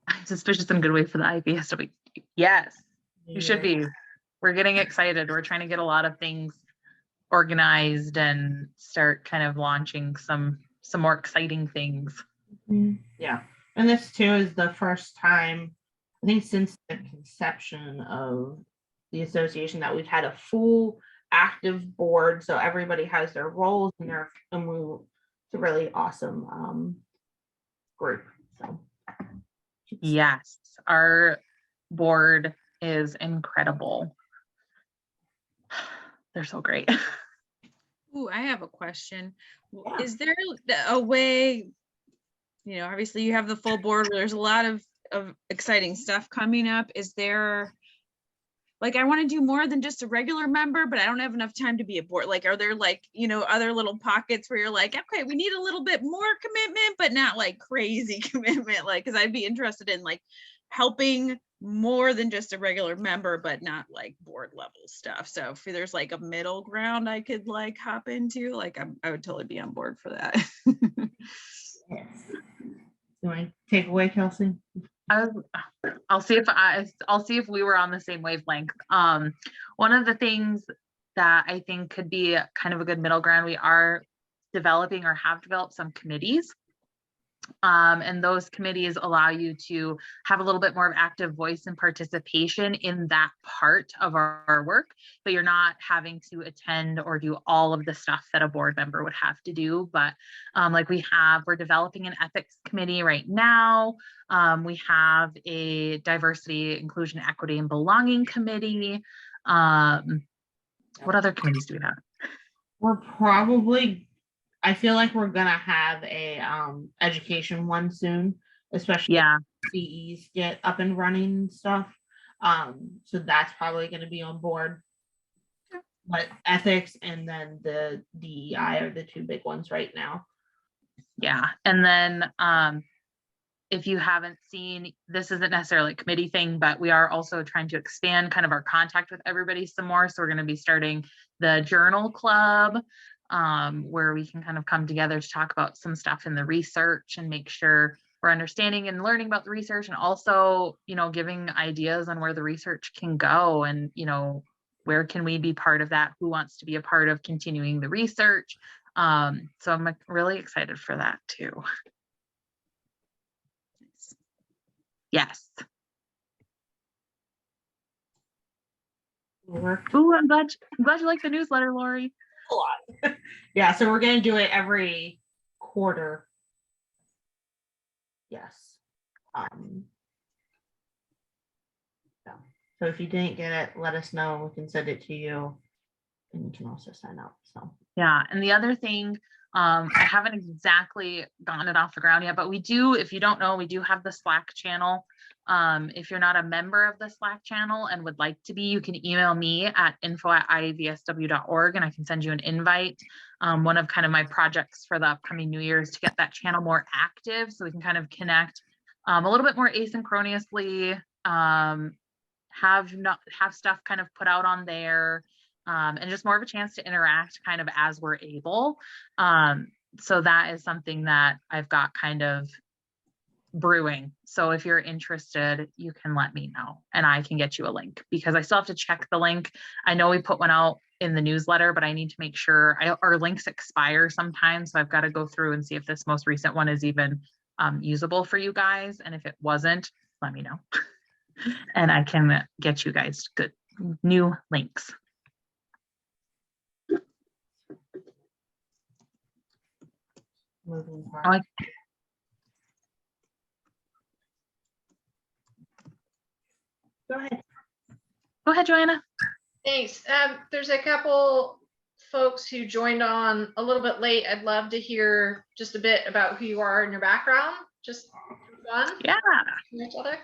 I'm suspicious in a good way for the IAVSW. Yes, you should be. We're getting excited. We're trying to get a lot of things organized and start kind of launching some more exciting things. Yeah. And this too is the first time, I think, since the conception of the association that we've had a full active board. So everybody has their roles and it's a really awesome group. So yes, our board is incredible. They're so great. Ooh, I have a question. Yeah. Is there a way, obviously you have the full board, there's a lot of exciting stuff coming up. Is there, like, I want to do more than just a regular member, but I don't have enough time to be a board. Like, are there other little pockets where you're like, okay, we need a little bit more commitment, but not like crazy commitment? Like, because I'd be interested in like helping more than just a regular member, but not like board level stuff. So if there's like a middle ground I could like hop into, like I would totally be on board for that. Yes. You want to take away, Kelsey? I'll see if we were on the same wavelength. One of the things that I think could be kind of a good middle ground, we are developing or have developed some committees. And those committees allow you to have a little bit more of active voice and participation in that part of our work, but you're not having to attend or do all of the stuff that a board member would have to do. But like we're developing an ethics committee right now. We have a diversity, inclusion, equity, and belonging committee. What other committees do we have? I feel like we're gonna have a education one soon, especially CEs get up and running and stuff. So that's probably gonna be on board. But ethics and then the DEI are the two big ones right now. Yeah, and then if you haven't seen, this isn't necessarily a committee thing, but we are also trying to expand kind of our contact with everybody some more. So we're going to be starting the journal club, where we can kind of come together to talk about some stuff in the research and make sure we're understanding and learning about the research, and also, giving ideas on where the research can go, and, where can we be part of that? Who wants to be a part of continuing the research? So I'm really excited for that too. Yes. Ooh, I'm glad you like the newsletter, Lori. A lot. Yeah, so we're gonna do it every quarter. Yes. Yeah. So if you didn't get it, let us know. We can send it to you, and you can also sign up. So yeah, and the other thing, I haven't exactly gotten it off the ground yet, but we do, if you don't know, we do have the Slack channel. If you're not a member of the Slack channel and would like to be, you can email me at info@iavsw.org and I can send you an invite. One of kind of my projects for the upcoming new year is to get that channel more active so we can kind of connect a little bit more asynchronously, have stuff kind of put out on there. And just more of a chance to interact kind of as we're able. So that is something that I've got kind of brewing. So if you're interested, you can let me know and I can get you a link, because I still have to check the link. I know we put one out in the newsletter, but I need to make sure our links expire sometimes. So I've got to go through and see if this most recent one is even usable for you guys. And if it wasn't, let me know. And I can get you guys good new links. moving part. Go ahead, Joanna. Thanks. There's a couple folks who joined on a little bit late. I'd love to hear just a bit about who you are and your background. Just fun. Yeah. Each other.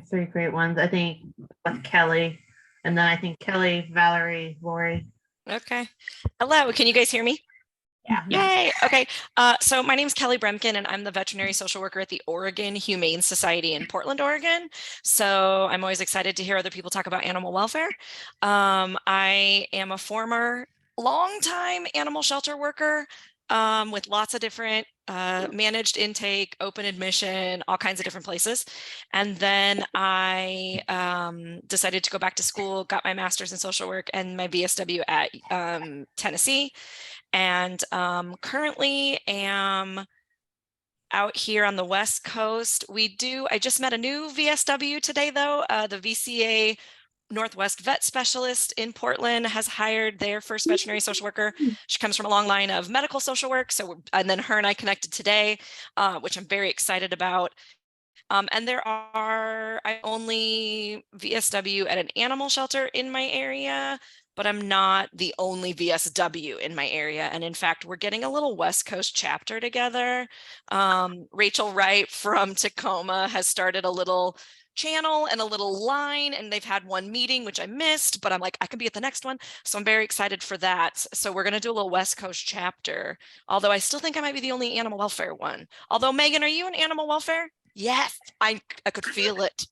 3 great ones. I think with Kelly, and then I think Kelly, Valerie, Lori. Okay. Hello. Can you guys hear me? Yay. Okay. So my name is Kelly Bremkin, and I'm the veterinary social worker at the Oregon Humane Society in Portland, Oregon. So I'm always excited to hear other people talk about animal welfare. I am a former longtime animal shelter worker with lots of different managed intake, open admission, all kinds of different places. And then I decided to go back to school, got my master's in social work and my VSW at Tennessee. And currently am out here on the West Coast. I just met a new VSW today though. The VCA Northwest Vet Specialist in Portland has hired their first veterinary social worker. She comes from a long line of medical social work. And then her and I connected today, which I'm very excited about. And I only VSW at an animal shelter in my area, but I'm not the only VSW in my area. And in fact, we're getting a little West Coast chapter together. Rachel Wright from Tacoma has started a little channel and a little line, and they've had one meeting, which I missed, but I'm like, I can be at the next one. So I'm very excited for that. So we're going to do a little West Coast chapter, although I still think I might be the only animal welfare one. Although, Megan, are you in animal welfare? Yes, I could feel it.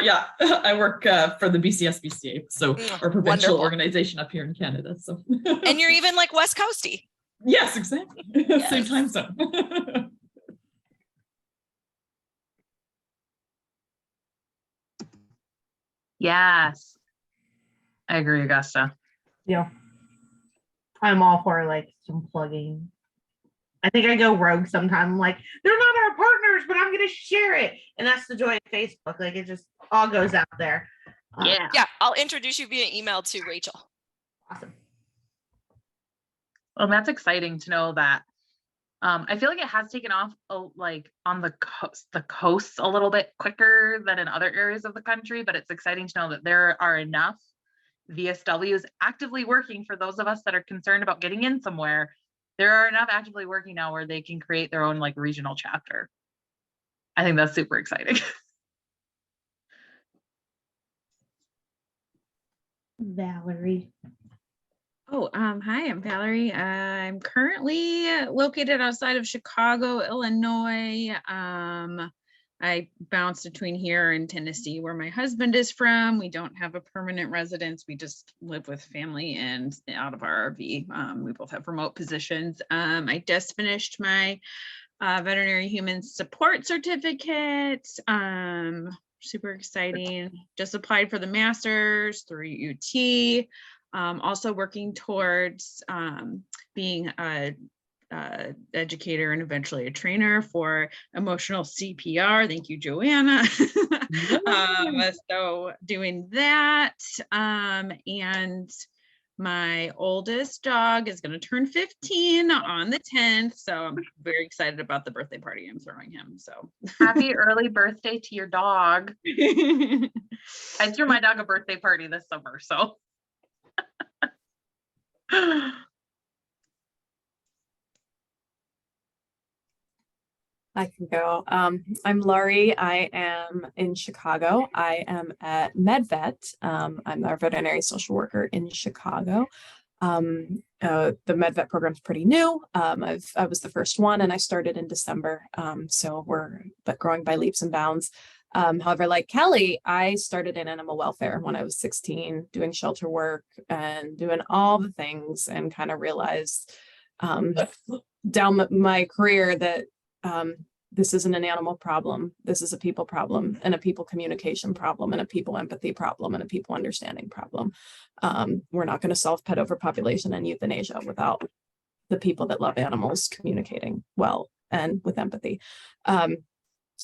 Yeah, I work for the BCSBCA, so our provincial Wonderful. organization up here in Canada. So, and you're even like West Coasty. Yes, exactly. Yes. Same time zone. Yes. I agree, Augusta. Yeah. I'm all for like some plugging. I think I go rogue sometimes. I'm like, they're not our partners, but I'm going to share it. And that's the joy of Facebook. Like it just all goes out there. Yeah, I'll introduce you via email to Rachel. Awesome. Well, that's exciting to know that. I feel like it has taken off like on the coasts a little bit quicker than in other areas of the country, but it's exciting to know that there are enough VSWs actively working for those of us that are concerned about getting in somewhere. There are enough actively working now where they can create their own like regional chapter. I think that's super exciting. Valerie. Oh, hi, I'm Valerie. I'm currently located outside of Chicago, Illinois. I bounce between here and Tennessee, where my husband is from. We don't have a permanent residence. We just live with family and out of our RV. We both have remote positions. I just finished my veterinary human support certificate. Super exciting. Just applied for the master's through UT. Also working towards being a educator and eventually a trainer for emotional CPR. Thank you, Joanna. So doing that. And my oldest dog is going to turn 15 on the 10th. So I'm very excited about the birthday party I'm throwing him. So happy early birthday to your dog. I threw my dog a birthday party this summer, so. I can go. I'm Laurie. I am in Chicago. I am at MedVet. I'm our veterinary social worker in Chicago. The MedVet program is pretty new. I was the first one and I started in December. So we're growing by leaps and bounds. However, like Kelly, I started in animal welfare when I was 16, doing shelter work and doing all the things, and kind of realized down my career that this isn't an animal problem. This is a people problem, and a people communication problem, and a people empathy problem, and a people understanding problem. We're not going to solve pet overpopulation and euthanasia without the people that love animals communicating well and with empathy.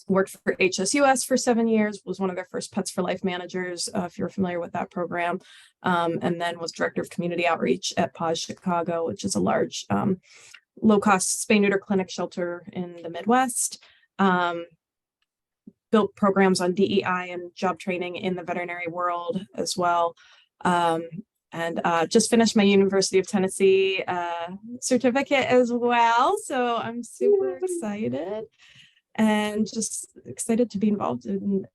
Worked for HSUS for 7 years, was one of their first Pets for Life managers, if you're familiar with that program, and then was director of community outreach at PAWS Chicago, which is a large low-cost spay-neuter clinic shelter in the Midwest. Built programs on DEI and job training in the veterinary world as well. And just finished my University of Tennessee certificate as well. So I'm super excited and just excited to be involved in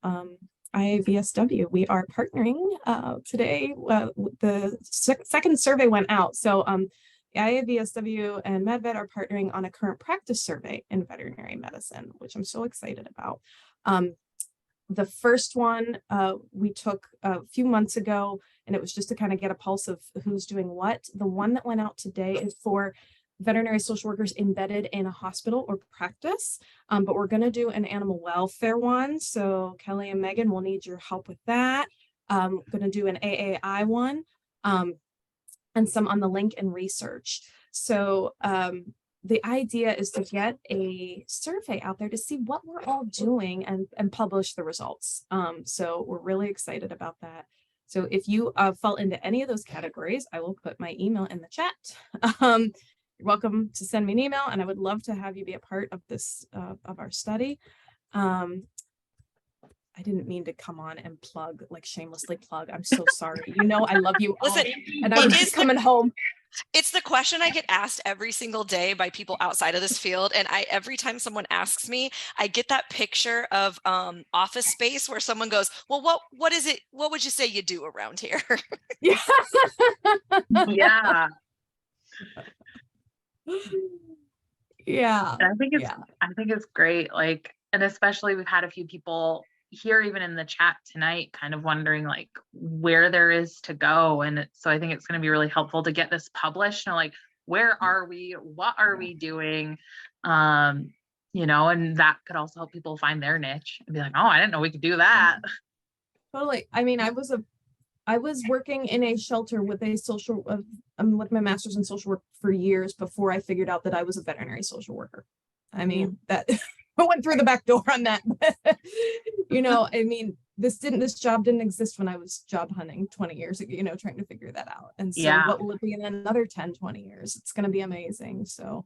IAVSW. We are partnering today. The second survey went out. So IAVSW and MedVet are partnering on a current practice survey in veterinary medicine, which I'm so excited about. The first one we took a few months ago, and it was just to kind of get a pulse of who's doing what. The one that went out today is for veterinary social workers embedded in a hospital or practice, but we're going to do an animal welfare one. So Kelly and Megan will need your help with that. Going to do an AAI one, and some on the link and research. So the idea is to get a survey out there to see what we're all doing and publish the results. So we're really excited about that. So if you fall into any of those categories, I will put my email in the chat. You're welcome to send me an email, and I would love to have you be a part of this, of our study. I didn't mean to come on and plug, like shamelessly plug. I'm so sorry. You know, I love you all. Listen, And I was just coming home. It's the question I get asked every single day by people outside of this field. And every time someone asks me, I get that picture of Office Space where someone goes, well, what is it? What would you say you do around here? Yeah. Yeah. Yeah. And I think it's great. Like, and especially we've had a few people here, even in the chat tonight, kind of wondering like where there is to go. And so I think it's going to be really helpful to get this published. And like, where are we? What are we doing? You know, and that could also help people find their niche and be like, oh, I didn't know we could do that. Totally. I mean, I was working in a shelter with a social, with my master's in social work for years before I figured out that I was a veterinary social worker. I mean, that I went through the back door on that. You know, I mean, this job didn't exist when I was job hunting 20 years ago, you know, trying to figure that out. And so what will it be in another 10, 20 years? It's going to be amazing. So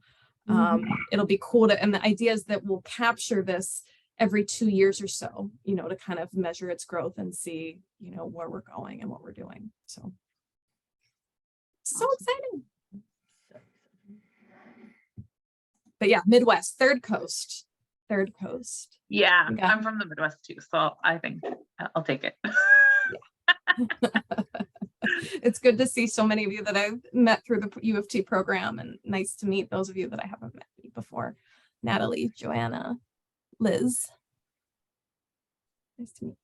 it'll be cool to, and the idea is that we'll capture this every 2 years or so, you know, to kind of measure its growth and see, you know, where we're going and what we're doing. So exciting. But yeah, Midwest, Third Coast. Yeah, I'm from the Midwest too, so I think I'll take it. It's good to see so many of you that I've met through the U of T program, and nice to meet those of you that I haven't met before. Natalie, Joanna, Liz. Nice to meet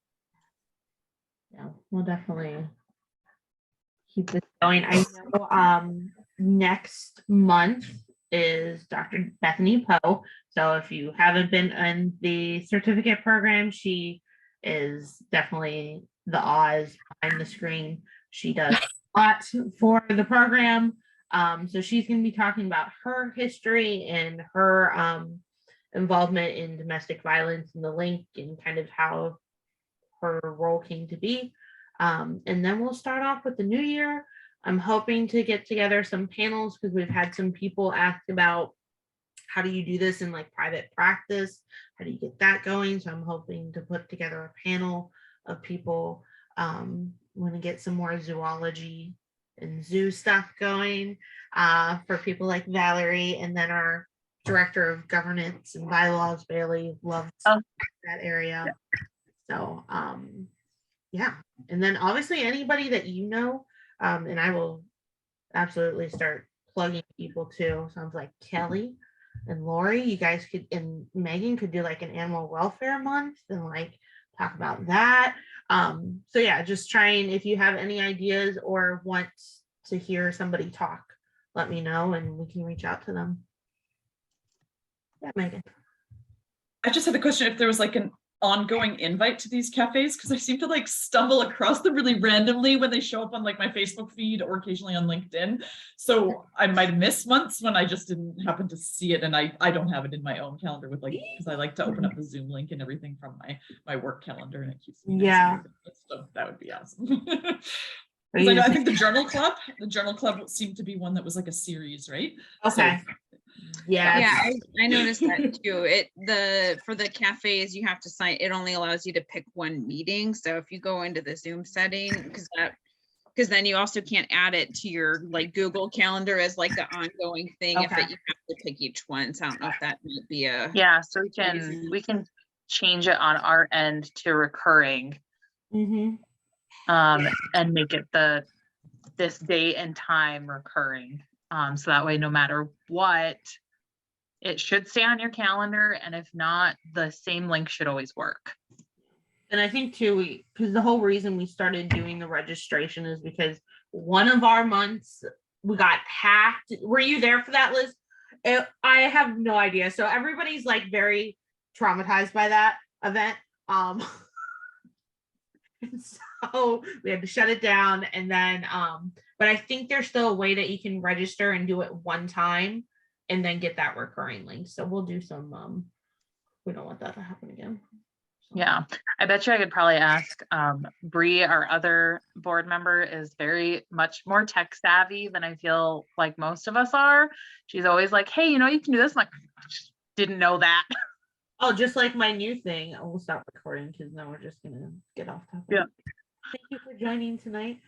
you. Yeah, we'll definitely keep this going. I know next month is Dr. Bethany Poe. So if you haven't been in the certificate program, she is definitely the Oz behind the screen. She does a lot for the program. So she's going to be talking about her history and her involvement in domestic violence and the link and kind of how her role came to be. And then we'll start off with the new year. I'm hoping to get together some panels because we've had some people ask about how do you do this in like private practice? How do you get that going? So I'm hoping to put together a panel of people. Want to get some more zoology and zoo stuff going for people like Valerie, and then our director of governance and bylaws, Bailey, loves that area. So yeah, and then obviously anybody that you know, and I will absolutely start plugging people too. Sounds like Kelly and Lori, you guys could, and Megan could do like an animal welfare month and like talk about that. So yeah, just trying, if you have any ideas or want to hear somebody talk, let me know and we can reach out to them. Yeah, Megan. I just had a question if there was like an ongoing invite to these cafes, because I seem to like stumble across them really randomly when they show up on like my Facebook feed or occasionally on LinkedIn. So I might miss months when I just didn't happen to see it, and I don't have it in my own calendar with like, because I like to open up the Zoom link and everything from my work calendar, and it keeps me nice. So that would be awesome. I think the journal club seemed to be one that was like a series, right? Okay. So, yeah, I noticed that too. For the cafes, you have to sign. It only allows you to pick one meeting. So if you go into the Zoom setting, because then you also can't add it to your like Google Calendar as like the ongoing thing. Okay. If you have to pick each one. So I don't know if that might be a So we can change it on our end to recurring, and make it this date and time recurring. So that way, no matter what, it should stay on your calendar. And if not, the same link should always work. And I think too, because the whole reason we started doing the registration is because one of our months we got hacked. Were you there for that, Liz? I have no idea. So everybody's like very traumatized by that event. And so we had to shut it down. And then, but I think there's still a way that you can register and do it one time and then get that recurring link. So we'll do some, we don't want that to happen again. So. Yeah, I bet you I could probably ask Bree, our other board member, is very much more tech savvy than I feel like most of us are. She's always like, hey, you know, you can do this. I'm like, I just didn't know that. Oh, just like my new thing. We'll stop recording because now we're just gonna get off topic. Yeah. Thank you for joining tonight.